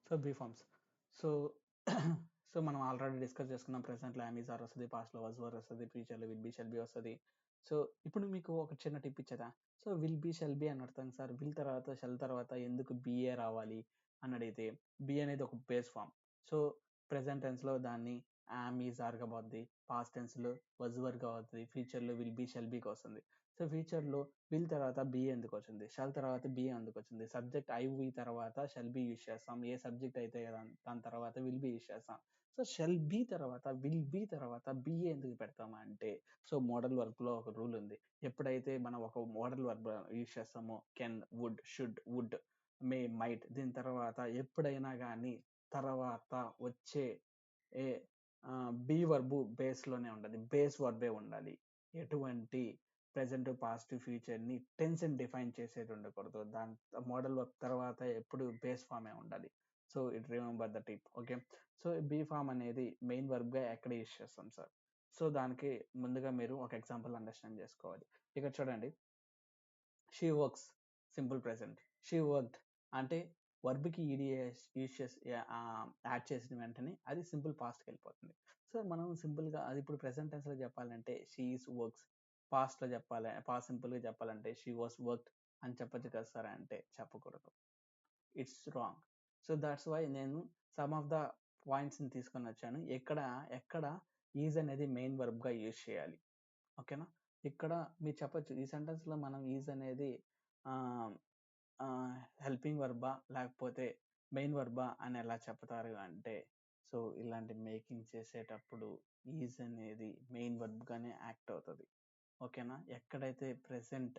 So be forms. So so మనం already discuss చేసుకున్నాం. ప్రెసెంట్లో యామ్ ఈజ్ ఆర్ వస్తుంది, పాస్ట్లో వాజ్ వర్ వస్తుంది, ఫ్యూచర్లో విల్ బీ షెల్ బీ వస్తుంది. సో ఇప్పుడు మీకు ఒక చిన్న టిప్ ఇచ్చేదా. So will be shall be అని అర్థం సార్, విల్ తర్వాత షెల్ తర్వాత ఎందుకు బిఏ రావాలి అని అడిగితే, బి అనేది ఒక బేస్ ఫామ్. సో ప్రెసెంట్ టెన్స్లో దాన్ని యామ్ ఈజ్ ఆర్గా పోద్ది, పాస్ట్ టెన్స్లో వజ్ వర్గా అవుతుంది, ఫ్యూచర్లో విల్ బీ షెల్ బీకి వస్తుంది. సో ఫ్యూచర్లో విల్ తర్వాత బి ఎందుకు వచ్చింది, షల్ తర్వాత బి ఎందుకు వచ్చింది, సబ్జెక్ట్ ఐ వి తర్వాత షెల్ బి యూస్ చేస్తాం, ఏ సబ్జెక్ట్ అయితే దాని తర్వాత విల్ బి యూస్ చేస్తాం. సో షెల్ బి తర్వాత విల్ బి తర్వాత బిఏ ఎందుకు పెడతామా అంటే, సో మోడల్ వర్బ్లో ఒక రూల్ ఉంది. ఎప్పుడైతే మనం ఒక మోడల్ వర్బ్ యూస్ చేస్తామో, can, would, should, would, may, might, దీని తర్వాత ఎప్పుడైనా కానీ తర్వాత వచ్చే ఏ బి వర్బు బేస్లోనే ఉండాలి, బేస్ వర్బే ఉండాలి. ఎటువంటి ప్రెజెంట్, పాస్ట్, ఫ్యూచర్ని టెన్స్ డిఫైన్ చేసేది ఉండకూడదు. దాని మోడల్ వర్క్ తర్వాత ఎప్పుడు బేస్ ఫామే ఉండాలి. So it remember the tip. Okay. So be form అనేది మెయిన్ వర్బ్గా ఎక్కడ యూస్ చేస్తాం సార్. సో దానికి ముందుగా మీరు ఒక ఎగ్జాంపుల్ అండర్స్టాండ్ చేసుకోవాలి. ఇక్కడ చూడండి, she works, simple present. She worked అంటే వర్బ్కి ఈడిఎస్ యూస్ చేసి యాడ్ చేసిన వెంటనే అది సింపుల్ పాస్ట్కి వెళ్ళిపోతుంది. సో మనం సింపుల్గా అది ఇప్పుడు ప్రెసెంట్ టెన్స్లో చెప్పాలంటే షీ ఈస్ వర్క్స్, పాస్ట్లో చెప్పాలి, పాస్ట్ సింపుల్గా చెప్పాలంటే షీ వాస్ వర్క్డ్ అని చెప్పచ్చు కదా సార్ అంటే చెప్పకూడదు. It's wrong. So that's why నేను సమ్ ఆఫ్ ద పాయింట్స్ని తీసుకొని వచ్చాను. ఎక్కడ ఎక్కడ ఈజ్ అనేది మెయిన్ వర్బ్గా యూజ్ చేయాలి. ఓకేనా. ఇక్కడ మీరు చెప్పొచ్చు ఈ సెంటెన్స్లో మనం ఈజ్ అనేది హెల్పింగ్ వర్బా లేకపోతే మెయిన్ వర్బా అని ఎలా చెప్తారు అంటే, సో ఇలాంటి మేకింగ్ చేసేటప్పుడు ఈజ్ అనేది మెయిన్ వర్బ్గానే యాక్ట్ అవుతుంది. ఓకేనా. ఎక్కడైతే ప్రెసెంట్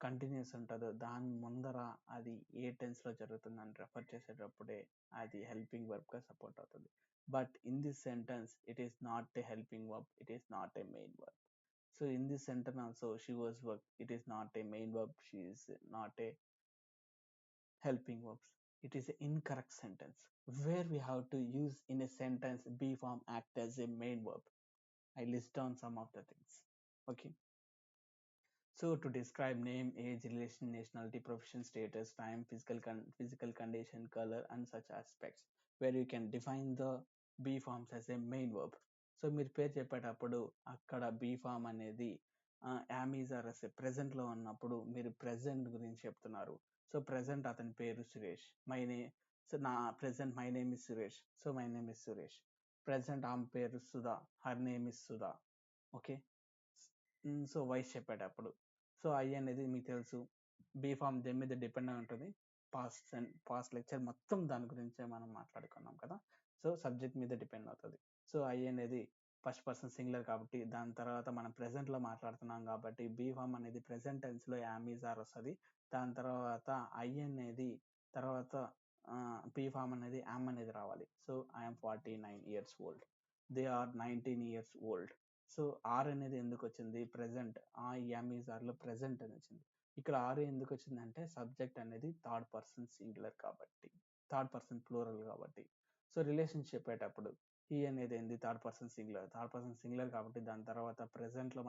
కంటిన్యూస్ ఉంటుందో దాని ముందర అది ఏ టెన్స్లో జరుగుతుందని రెఫర్ చేసేటప్పుడే అది హెల్పింగ్ వర్బ్గా సపోర్ట్ అవుతుంది. But in this sentence it is not a helping verb, it is not a main verb. So in this sentence also she was work, it is not a main verb, she is not a helping verbs. It is an incorrect sentence where we have to use in a sentence be form act as a main verb. I list down some of the things. Okay. So to describe name, age, relation, nationality, profession, status, time, physical condition, color, and such aspects, where you can define the be forms as a main verb. So మీరు పేరు చెప్పేటప్పుడు అక్కడ be form అనేది యామీజార్ అసే ప్రెజెంట్లో ఉన్నప్పుడు మీరు present గురించి చెప్తున్నారు. సో ప్రెజెంట్ అతని పేరు సురేష్, సో నా present my name is Suresh, so my name is Suresh. Present ఆమె పేరు Sudha, her name is Sudha. Okay. So వయసు చెప్పేటప్పుడు సో ఐ అనేది మీకు తెలుసు బీ ఫామ్ దేని మీద డిపెండ్ అయి ఉంటుంది, పాస్ట్ లెక్చర్ మొత్తం దాని గురించే మనం మాట్లాడుకున్నాం కదా. సో సబ్జెక్ట్ మీద డిపెండ్ అవుతుంది. సో ఐ అనేది ఫస్ట్ పర్సన్ సింగులర్ కాబట్టి, దాని తర్వాత మనం ప్రెసెంట్లో మాట్లాడుతున్నాం కాబట్టి బీ ఫామ్ అనేది ప్రెసెంట్ టెన్స్లో యామ్ ఈజ్ ఆర్ వస్తుంది. దాని తర్వాత ఐ అనేది తర్వాత బీ ఫామ్ అనేది యామ్ అనేది రావాలి. So I'm 49 years old, they are 19 years old. So are అనేది ఎందుకు వచ్చింది, ప్రెసెంట్ ఆ యామ్ ఈజ్ ఆర్లో ప్రెసెంట్ అని వచ్చింది. ఇక్కడ ఆర్ ఎందుకు వచ్చిందంటే సబ్జెక్ట్ అనేది థర్డ్ పర్సన్ సింగులర్ కాబట్టి, థర్డ్ పర్సన్ ప్లూరల్ కాబట్టి. సో రిలేషన్ చెప్పేటప్పుడు ఈ అనేది ఏంది, థర్డ్ పర్సన్ సింగులర్ కాబట్టి దాని తర్వాత ప్రెసెంట్లో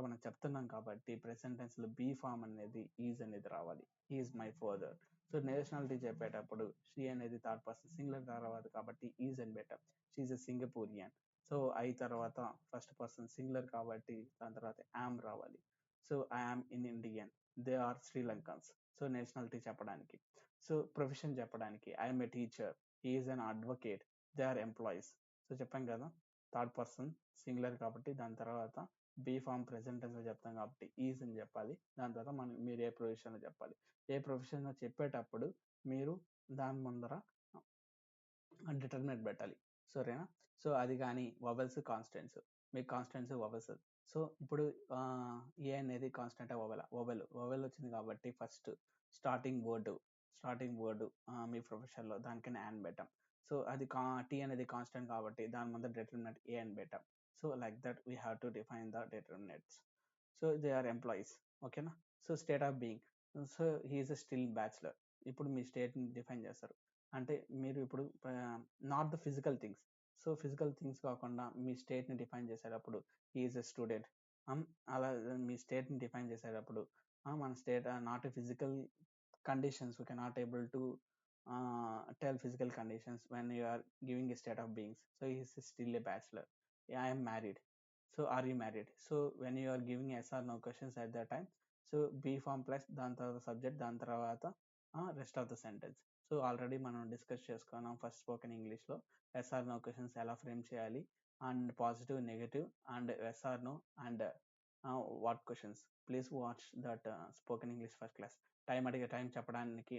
మనం చెప్తున్నాం కాబట్టి ప్రెసెంట్ టెన్స్లో బీ ఫామ్ అనేది ఈజ్ అనేది రావాలి, is my father. So nationality చెప్పేటప్పుడు షీ అనేది థర్డ్ పర్సన్ సింగులర్ తర్వాత కాబట్టి ఈజ్ అని better, she's a Singaporean. So I తర్వాత ఫస్ట్ పర్సన్ సింగులర్ కాబట్టి దాని తర్వాత యామ్ రావాలి. So I am in Indian, they are Sri Lankans. So nationality చెప్పడానికి. సో ప్రొఫెషన్ చెప్పడానికి I'm a teacher, is an advocate, they are employees. So చెప్పాం కదా థర్డ్ పర్సన్ సింగులర్ కాబట్టి దాని తర్వాత బీ ఫామ్ ప్రెసెంట్ టెన్స్లో చెప్తాం కాబట్టి ఈజ్ అని చెప్పాలి. దాని తర్వాత మీరు ఏ ప్రొఫెషన్లో చెప్పాలి. ఏ ప్రొఫెషన్లో చెప్పేటప్పుడు మీరు దాని ముందర డిటర్మినెంట్ పెట్టాలి. సరేనా. సో అది కానీ వవెల్స్ కాన్స్టెంట్స్, మీకు కాన్స్టెంట్స్ వవెల్స్. సో ఇప్పుడు ఏ అనేది కాన్స్టెంట్ వవెల్ వచ్చింది కాబట్టి ఫస్ట్ స్టార్టింగ్ వర్డ్ మీ ప్రొఫెషన్లో దానికైనా యాన్ పెట్టాం. సో అది టీ అనేది కాన్స్టెంట్ కాబట్టి దాని ముందు డిటర్మినెంట్ ఏ అని పెట్టాం. So like that we have to define the determinants. So they are employees. ఓకేనా. So state of being, so he's a still bachelor. ఇప్పుడు మీ స్టేట్ని డిఫైన్ చేస్తారు అంటే మీరు ఇప్పుడు not the physical things. So physical things కాకుండా మీ స్టేట్ని డిఫైన్ చేసేటప్పుడు ఈజ్ ఎ స్టూడెంట్. అలా మీ స్టేట్ని డిఫైన్ చేసేటప్పుడు మన state not a physical conditions we cannot able to tell physical conditions when you are giving a state of beings. So he is still a bachelor. Yeah, I am married. So are you married? So when you are giving yes or no questions at that time, so be form plus దాని తర్వాత subject, దాని తర్వాత rest of the sentence. So already మనం discuss చేసుకున్నాం first spoken ఇంగ్లీష్లో yes or no questions ఎలా frame చేయాలి, and positive, negative, and yes or no, and what questions. Please watch that spoken English first class. Time చెప్పడానికి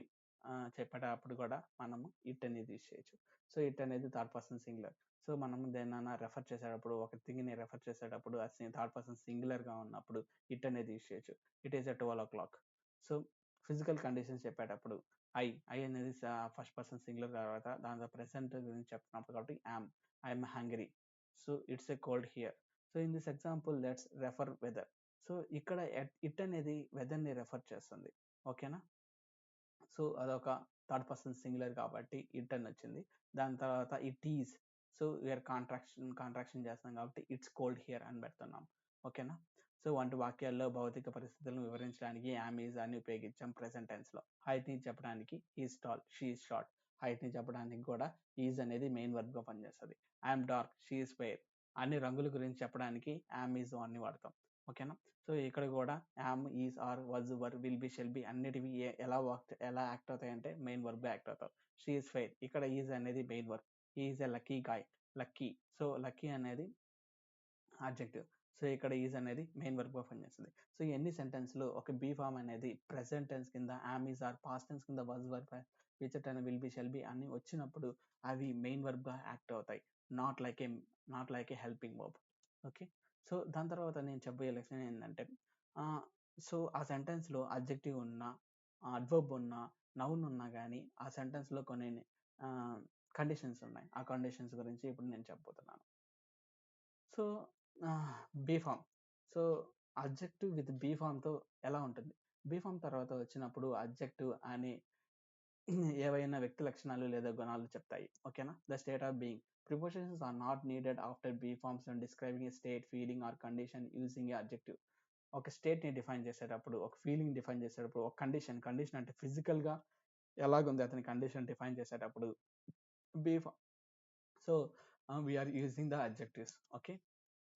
చెప్పేటప్పుడు కూడా మనము it అనేది యూజ్ చేయొచ్చు. సో ఇట్ అనేది థర్డ్ పర్సన్ సింగులర్. సో మనం దేన్నైనా రెఫర్ చేసేటప్పుడు, ఒక థింగ్ని రెఫర్ చేసేటప్పుడు అది థర్డ్ పర్సన్ సింగులర్గా ఉన్నప్పుడు ఇట్ అనేది యూజ్ చేయొచ్చు. It is at 12 o'clock. So physical conditions చెప్పేటప్పుడు ఐ అనేది ఫస్ట్ పర్సన్ సింగులర్ తర్వాత దాని ప్రెసెంట్ గురించి చెప్తున్నప్పుడు కాబట్టి I'm hungry. So it's a cold here. So in this example let's refer weather. So ఇక్కడ ఇట్ అనేది వెదర్ని రెఫర్ చేస్తుంది. ఓకేనా? సో అదొక థర్డ్ పర్సన్ సింగులర్ కాబట్టి ఇట్ అని వచ్చింది. దాని తర్వాత it is. So we are contraction చేస్తాం కాబట్టి ఇట్స్ కోల్డ్ హియర్ అని పెడుతున్నాం. ఓకేనా? సో వంటి వాక్యాల్లో భౌతిక పరిస్థితులను వివరించడానికి ఈజ్ అని ఉపయోగించాం ప్రెసెంట్ టెన్స్లో. హైట్ని చెప్పడానికి is tall, she is short. హైట్ని చెప్పడానికి కూడా ఈజ్ అనేది మెయిన్ వర్బ్గా పనిచేస్తుంది. I'm dark, she is fair. అన్ని రంగుల గురించి చెప్పడానికి ఈజ్ అని వాడతాం. ఓకేనా? సో ఇక్కడ కూడా am, is, are, was, were, will be, shall be అన్నిటివి ఎలా యాక్ట్ అవుతాయి అంటే మెయిన్ వర్బ్ యాక్ట్ అవుతాయి. షీ ఈజ్ ఫెయిర్, ఇక్కడ ఈజ్ అనేది main verb. Is a lucky guy, lucky. So lucky అనేది ఆబ్జెక్టివ్. సో ఇక్కడ ఈజ్ అనేది మెయిన్ వర్బ్గా పనిచేస్తుంది. సో ఎన్ని సెంటెన్స్లో ఒక బీ ఫామ్ అనేది ప్రెసెంట్ టెన్స్ కింద ఈజ్, ఆర్, పాస్ట్ టెన్స్ కింద was, were, future tense will be, shall be అన్ని వచ్చినప్పుడు అవి మెయిన్ వర్బ్గా యాక్ట్ అవుతాయి. Not like A helping verb. Okay. So దాని తర్వాత నేను చెప్పబోయే లెసన్ ఏంటంటే, సో ఆ సెంటెన్స్లో అడ్జెక్టివ్ ఉన్నా, అడ్వర్బ్ ఉన్నా, నౌన్ ఉన్నా కానీ ఆ సెంటెన్స్లో కొన్ని కండిషన్స్ ఉన్నాయి. ఆ కండిషన్స్ గురించి ఇప్పుడు నేను చెప్పబోతున్నాను. So be form. So adjective with be ఫామ్తో ఎలా ఉంటుంది? బీ ఫామ్ తర్వాత వచ్చినప్పుడు అడ్జెక్టివ్ అని ఏవైనా వ్యక్తి లక్షణాలు లేదా గుణాలు చెప్తాయి. ఓకేనా? The state of being. Prepositions are not needed after be forms and describing a state, feeling or condition using a adjective. ఒక స్టేట్ని డిఫైన్ చేసేటప్పుడు, ఒక ఫీలింగ్ డిఫైన్ చేసేటప్పుడు, ఒక కండిషన్ అంటే ఫిజికల్గా ఎలాగుంది అతని కండిషన్ డిఫైన్ చేసేటప్పుడు be form. So we are using the adjectives. Okay.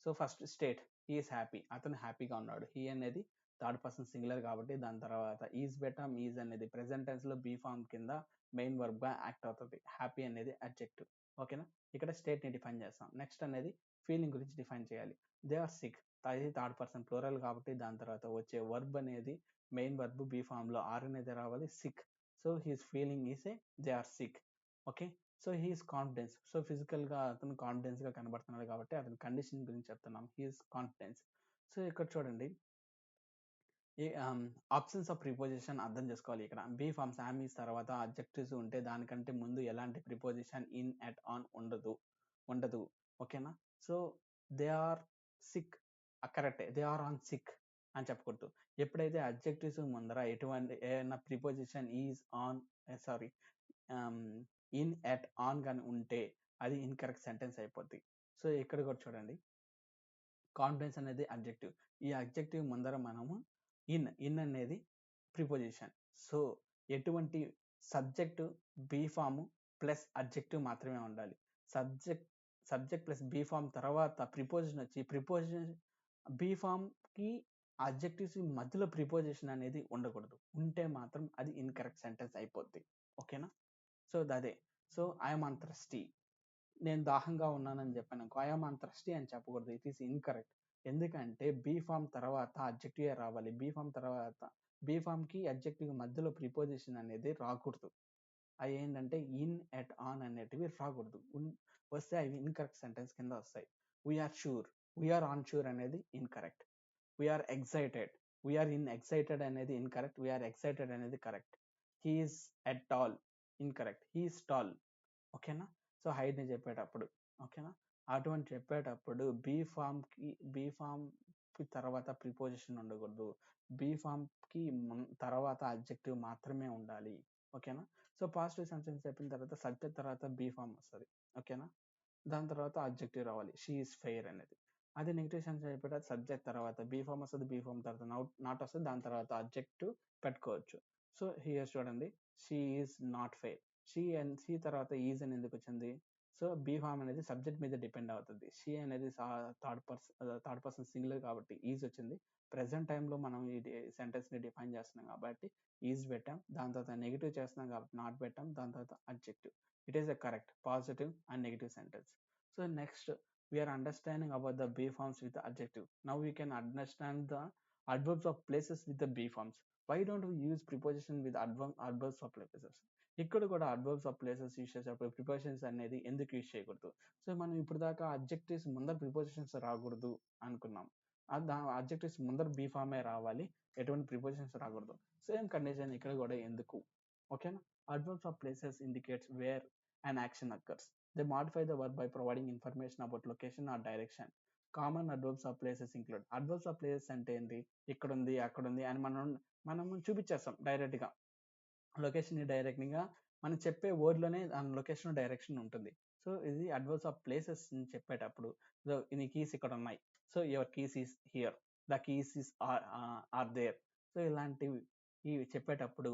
So first state, he is happy, అతను హ్యాపీగా ఉన్నాడు. హీ అనేది థర్డ్ పర్సన్ సింగులర్ కాబట్టి దాని తర్వాత ఈజ్ బెటమ్, ఈజ్ అనేది ప్రెసెంట్ టెన్స్లో బీ ఫామ్ కింద మెయిన్ వర్బ్గా యాక్ట్ అవుతుంది. హ్యాపీ అనేది అడ్జెక్టివ్. ఓకేనా? ఇక్కడ స్టేట్ని డిఫైన్ చేస్తాం. నెక్స్ట్ అనేది ఫీలింగ్ గురించి డిఫైన్ చేయాలి. దే ఆర్ సిక్, అది థర్డ్ పర్సన్ ప్లూరల్ కాబట్టి దాని తర్వాత వచ్చే వర్బ్ అనేది మెయిన్ వర్బ్ బీ ఫామ్లో ఆర్ అనేది రావాలి, sick. So he's feeling is a they are sick. Okay. So he is confidence. So ఫిజికల్గా అతను కాన్ఫిడెన్స్గా కనబడుతున్నాడు కాబట్టి అతని కండిషన్ గురించి చెప్తున్నాం, హీఈస్ కాన్ఫిడెన్స్. సో ఇక్కడ చూడండి, ఈ ఆప్షన్స్ ఆఫ్ ప్రిపోజిషన్ అర్థం చేసుకోవాలి. ఇక్కడ బీ ఫార్మ్స్ ఈజ్ తర్వాత అడ్జెక్టివ్స్ ఉంటే దానికంటే ముందు ఎలాంటి ప్రిపోజిషన్ ఇన్, ఎట్, ఆన్ ఉండదు. ఓకేనా? సో దే ఆర్ సిక్, కరెక్టే, దే ఆర్ ఆన్ సిక్ అని చెప్పకూడదు. ఎప్పుడైతే అడ్జెక్టివ్స్ ముందర ఎటువంటి ఏదైనా preposition is, on, sorry in, at, on కానీ ఉంటే అది ఇన్కరెక్ట్ సెంటెన్స్ అయిపోద్ది. సో ఇక్కడ కూడా చూడండి, కాన్ఫిడెన్స్ అనేది అడ్జెక్టివ్. ఈ అడ్జెక్టివ్ ముందర మనము ఇన్ అనేది ప్రిపోజిషన్. సో ఎటువంటి subject, be form plus adjective మాత్రమే ఉండాలి. సబ్జెక్ట్ ప్లస్ బీ ఫామ్ తర్వాత ప్రిపోజిషన్ వచ్చి, ప్రిపోజిషన్ బీ ఫామ్కి అడ్జెక్టివ్స్ మధ్యలో ప్రిపోజిషన్ అనేది ఉండకూడదు. ఉంటే మాత్రం అది ఇన్కరెక్ట్ సెంటెన్స్ అయిపోద్ది. ఓకేనా? సో అదే. సో ఐఎమ్ ఆన్ థర్స్టీ, నేను దాహంగా ఉన్నానని చెప్పాను, ఐఎమ్ ఆన్ థర్స్టీ అని చెప్పకూడదు. It is incorrect. ఎందుకంటే బీ ఫామ్ తర్వాత అడ్జెక్టివ్ రావాలి. బీ ఫామ్కి అడ్జెక్టివ్ మధ్యలో ప్రిపోజిషన్ అనేది రాకూడదు. అవి ఏంటంటే ఇన్, ఎట్, ఆన్ అనేటివి రాకూడదు. వస్తే అవి ఇన్కరెక్ట్ సెంటెన్స్ కింద వస్తాయి. We are sure, we are on sure అనేది incorrect. We are excited, we are in excited అనేది ఇన్కరెక్ట్. వీఆర్ ఎక్సైటెడ్ అనేది correct. He's at tall, incorrect. He's tall. ఓకేనా? సో హైట్ని చెప్పేటప్పుడు, ఓకేనా, అటువంటి చెప్పేటప్పుడు బీ ఫామ్కి తర్వాత ప్రిపోజిషన్ ఉండకూడదు. బీ ఫామ్కి తర్వాత అడ్జెక్టివ్ మాత్రమే ఉండాలి. ఓకేనా? సో పాజిటివ్ సెంటెన్స్ చెప్పిన తర్వాత సబ్జెక్ట్ తర్వాత బీ ఫామ్ వస్తుంది. ఓకేనా? దాని తర్వాత అడ్జెక్టివ్ రావాలి, షీ ఈస్ ఫెయిర్ అనేది. అదే నెగిటివ్ సెంటెన్స్ చెప్పేటప్పుడు సబ్జెక్ట్ తర్వాత బీ ఫామ్ వస్తుంది, బీ ఫామ్ తర్వాత నాట్ వస్తుంది, దాని తర్వాత అడ్జెక్టివ్ పెట్టుకోవచ్చు. సో హియర్ చూడండి, she is not fair. She తర్వాత ఈజ్ అని ఎందుకు వచ్చింది? సో బీ ఫామ్ అనేది సబ్జెక్ట్ మీద డిపెండ్ అవుతుంది. షీ అనేది థర్డ్ పర్సన్ సింగులర్ కాబట్టి ఈజ్ వచ్చింది. ప్రెజెంట్ టైంలో మనం ఈ సెంటెన్స్ని డిఫైన్ చేస్తున్నాం కాబట్టి ఈజ్ పెట్టాం. దాని తర్వాత నెగిటివ్ చేస్తున్నాం కాబట్టి నాట్ పెట్టాం. దాని తర్వాత adjective. It is a correct positive and negative sentence. So next we are understanding about the be forms with the adjective. Now we can understand the adverbs of places with the be forms. Why don't we use preposition with adverbs of places? ఇక్కడ కూడా adverbs of places use చేసేటప్పుడు prepositions అనేది ఎందుకు use చేయకూడదు? So మనం ఇప్పుడు దాకా adjectives ముందర ప్రిపోజిషన్స్ రాకూడదు అనుకున్నాం. అడ్జెక్టివ్స్ ముందర బీ ఫామే రావాలి, ఎటువంటి ప్రిపోజిషన్స్ రాకూడదు. సేమ్ కండిషన్ ఇక్కడ కూడా ఎందుకు? ఓకేనా? Adverbs of places indicates where an action occurs. They modify the verb by providing information about location or direction. Common adverbs of places include. Adverbs of places అంటే ఏంటి? ఇక్కడ ఉంది, అక్కడ ఉంది అని మనం చూపించేస్తాం డైరెక్ట్గా. లొకేషన్ డైరెక్ట్గా మనం చెప్పే వర్డ్లోనే దాని లొకేషన్ డైరెక్షన్ ఉంటుంది. సో ఇది అడ్వర్బ్స్ ఆఫ్ ప్లేసెస్ చెప్పేటప్పుడు నీ కీస్ ఇక్కడ ఉన్నాయి, so your keys is here, the keys is are there. So ఇలాంటివి ఇవి చెప్పేటప్పుడు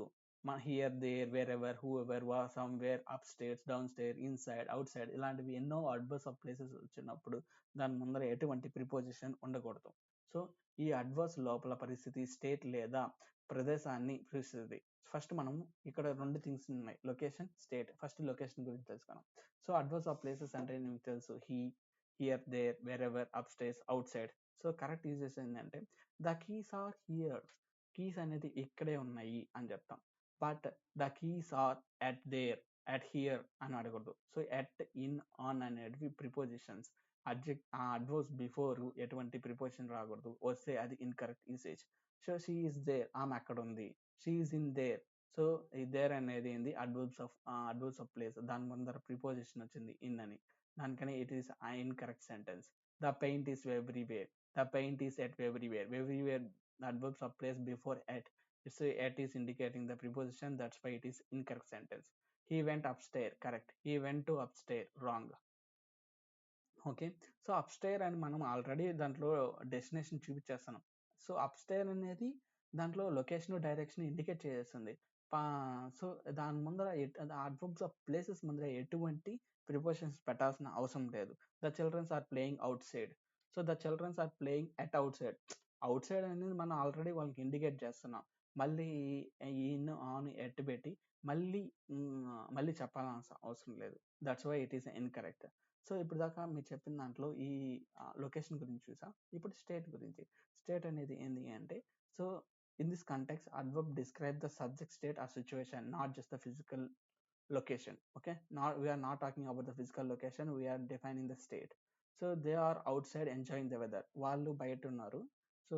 here, there, wherever, whoever, somewhere, upstairs, down stair, inside, outside ఇలాంటివి ఎన్నో అడ్వర్బ్స్ ఆఫ్ ప్లేసెస్ వచ్చినప్పుడు దాని ముందర ఎటువంటి ప్రిపోజిషన్ ఉండకూడదు. సో ఈ అడ్వర్బ్స్ లోపల పరిస్థితి, స్టేట్ లేదా ప్రదేశాన్ని సూచిస్తుంది. ఫస్ట్ మనం ఇక్కడ 2 థింగ్స్ ఉన్నాయి, లొకేషన్, స్టేట్. ఫస్ట్ లొకేషన్ గురించి తెలుసుకున్నాం. సో అడ్వర్బ్స్ ఆఫ్ ప్లేసెస్ అంటే మీకు తెలుసు, here, there, wherever, upstairs, outside. So correct uses ఏంటంటే the keys are here, keys అనేది ఇక్కడే ఉన్నాయి అని చెప్తాం. But the keys are at there, at here అని అడగకూడదు. సో అట్, ఇన్, ఆన్ అనేటివి ప్రిపోజిషన్స్. అడ్వర్బ్స్ బిఫోర్ ఎటువంటి ప్రిపోజిషన్ రాకూడదు, వస్తే అది incorrect usage. So she is there, ఆమె అక్కడ ఉంది. She is in there. So ఈ దేర్ అనేది ఏంది? Adverbs of place. దాని ముందర ప్రిపోజిషన్ వచ్చింది ఇన్ అని, దానికని it is incorrect sentence. The paint is everywhere, the paint is at everywhere. Everywhere adverbs of place before at. It's at is indicating the preposition, that's why it is incorrect sentence. He went upstairs, correct. He went to upstairs, wrong. Okay. So upstair అని మనం already దాంట్లో destination చూపించేస్తున్నాం. So upstair అనేది దాంట్లో location, direction indicate చేసేస్తుంది. పా so దాని ముందర adverbs of places ముందర ఎటువంటి ప్రిపోజిషన్స్ పెట్టాల్సిన అవసరం లేదు. The childrens are playing outside. So the childrens are playing at outside. Outside అనేది మనం ఆల్రెడీ వాళ్ళకి ఇండికేట్ చేస్తున్నాం. మళ్ళీ ఇన్, ఆన్, ఎట్ పెట్టి మళ్ళీ చెప్పాల్సిన అవసరం లేదు. That's why it is incorrect. So ఇప్పుడు దాకా మీరు చెప్పిన దాంట్లో ఈ లొకేషన్ గురించి చూసాం. ఇప్పుడు స్టేట్ గురించి. స్టేట్ అనేది ఏంది అంటే, so in this context adverb describe the subject state or situation, not just the physical location. Okay, we are not talking about the physical location, we are defining the state. So they are outside enjoying the weather. వాళ్ళు బయట ఉన్నారు. So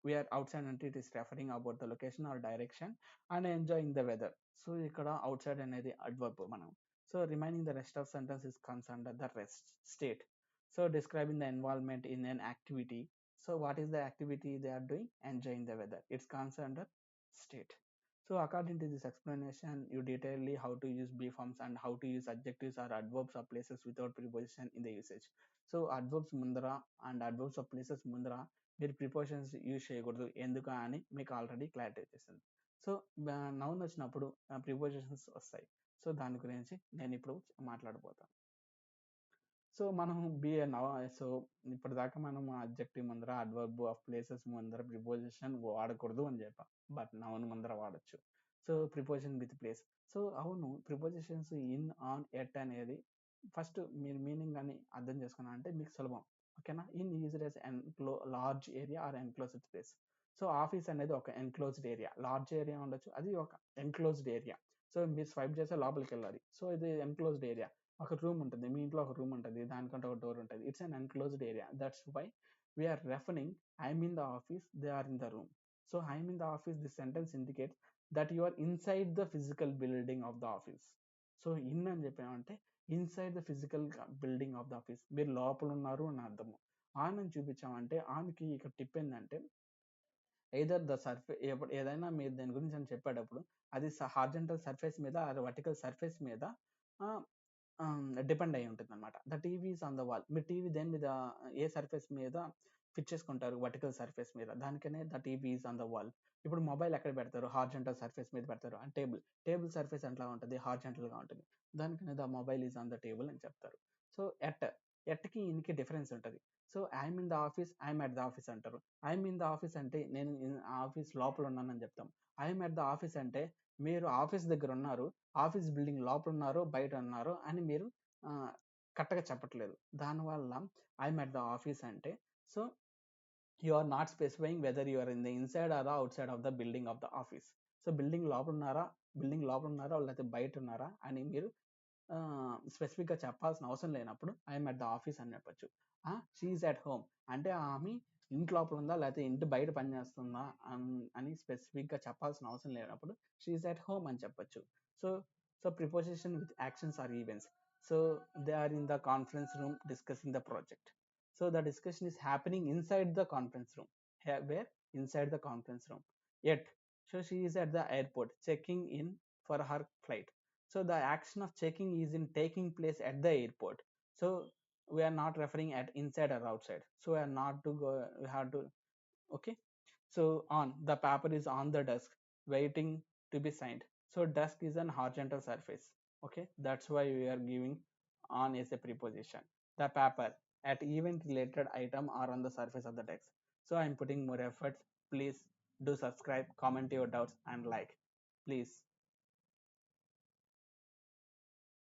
we are outside అంటే it is referring about the location or direction and enjoying the weather. So ఇక్కడ outside అనేది adverb మనం. So remaining the rest of sentence is concerned the rest state. So describing the involvement in an activity. So what is the activity they are doing? Enjoying the weather. It's concerned the state. So according to this explanation, you detailedly how to use be forms and how to use adjectives or adverbs of places without preposition in the usage. So adverbs mundara and adverbs of places mundara మీరు prepositions use చేయకూడదు ఎందుకు అని మీకు already clarity చేస్తుంది. So noun వచ్చినప్పుడు prepositions వస్తాయి. So దాని గురించి నేను ఇప్పుడు మాట్లాడబోతాను. సో మనం సో ఇప్పటిదాకా మనం అడ్జెక్టివ్ ముందర, అడ్వర్బ్ ఆఫ్ ప్లేసెస్ ముందర ప్రిపోజిషన్ వాడకూడదు అని చెప్పాం. బట్ నౌన్ ముందర వాడచ్చు. So preposition with place. So అవును, ప్రిపోజిషన్స్ ఇన్, ఆన్, ఎట్ అనేది ఫస్ట్ మీరు మీనింగ్ అని అర్థం చేసుకున్నా అంటే మీకు సులభం. ఓకేనా? In used as large area or enclosed space. So office అనేది ఒక ఎన్క్లోజ్డ్ ఏరియా. లార్జ్ ఏరియా ఉండొచ్చు, అది ఒక ఎన్క్లోజ్డ్ ఏరియా. సో మీరు స్వైప్ చేస్తే లోపలికి వెళ్ళాలి. సో ఇది ఎన్క్లోజ్డ్ ఏరియా. ఒక రూమ్ ఉంటుంది, మీ ఇంట్లో ఒక రూమ్ ఉంటుంది, దానికంటే ఒక డోర్ ఉంటుంది. It's an enclosed area. That's why we're referring I'm in the office, they are in the room. So I'm in the office, this sentence indicates that you are inside the physical building of the office. So in అని చెప్పామంటే inside the physical building of the office, మీరు లోపల ఉన్నారు అని అర్థము. On అని చూపించామంటే ఆన్కి ఇక్కడ tip ఏంటంటే ఎయిదర్ ద ఏదైనా మీరు దాని గురించి అని చెప్పేటప్పుడు అది హార్జెంటల్ సర్ఫేస్ మీద వర్టికల్ సర్ఫేస్ మీద డిపెండ్ అయి ఉంటుంది అనమాట. The TV is on the wall. మీరు టీవీ దేని మీద, ఏ సర్ఫేస్ మీద ఫిట్ చేసుకుంటారు వర్టికల్ సర్ఫేస్ మీద, దానికనే the TV is on the wall. ఇప్పుడు మొబైల్ ఎక్కడ పెడతారు, హార్జెంటల్ సర్ఫేస్ మీద పెడతారు. అండ్ టేబుల్ సర్ఫేస్ ఎట్లా ఉంటుంది, హార్జెంటల్గా ఉంటుంది, దానికనే the mobile is on the table అని చెప్తారు. సో ఎట్కి ఇన్కి డిఫరెన్స్ ఉంటుంది. So I'm in the office, I'm at the office అంటారు. ఐఎమ్ ఇన్ ద ఆఫీస్ అంటే నేను ఆఫీస్ లోపల ఉన్నానని చెప్తాం. ఐఎమ్ అట్ ద ఆఫీస్ అంటే మీరు ఆఫీస్ దగ్గర ఉన్నారు, ఆఫీస్ బిల్డింగ్ లోపల ఉన్నారు, బయట ఉన్నారు అని మీరు కరెక్ట్గా చెప్పట్లేదు. దానివల్ల ఐఎమ్ అట్ ద ఆఫీస్ అంటే, so you are not specifying whether you are in the inside or the outside of the building of the office. So building లోపల ఉన్నారా లేకపోతే బయట ఉన్నారా అని మీరు స్పెసిఫిక్గా చెప్పాల్సిన అవసరం లేనప్పుడు ఐఎమ్ అట్ ద ఆఫీస్ అని చెప్పొచ్చు. షీఈ్ అట్ హోమ్ అంటే ఆమె ఇంటి లోపల ఉందా లేకపోతే ఇంటి బయట పనిచేస్తుందా అని స్పెసిఫిక్గా చెప్పాల్సిన అవసరం లేనప్పుడు షీఈ్ అట్ హోమ్ అని చెప్పొచ్చు. So preposition with actions or events. So they are in the conference room discussing the project. So the discussion is happening inside the conference room. Where? Inside the conference room. Yet, so she is at the airport checking in for her flight. So the action of checking is in taking place at the airport. So we are not referring at inside or outside. So we are not to go. We have to. Okay. So the paper is on the desk waiting to be signed. So desk is an horizontal surface. Okay, that's why we are giving on as a preposition. The paper at event related item are on the surface of the desk. So I'm putting more efforts. Please do subscribe, comment your doubts and like. Please.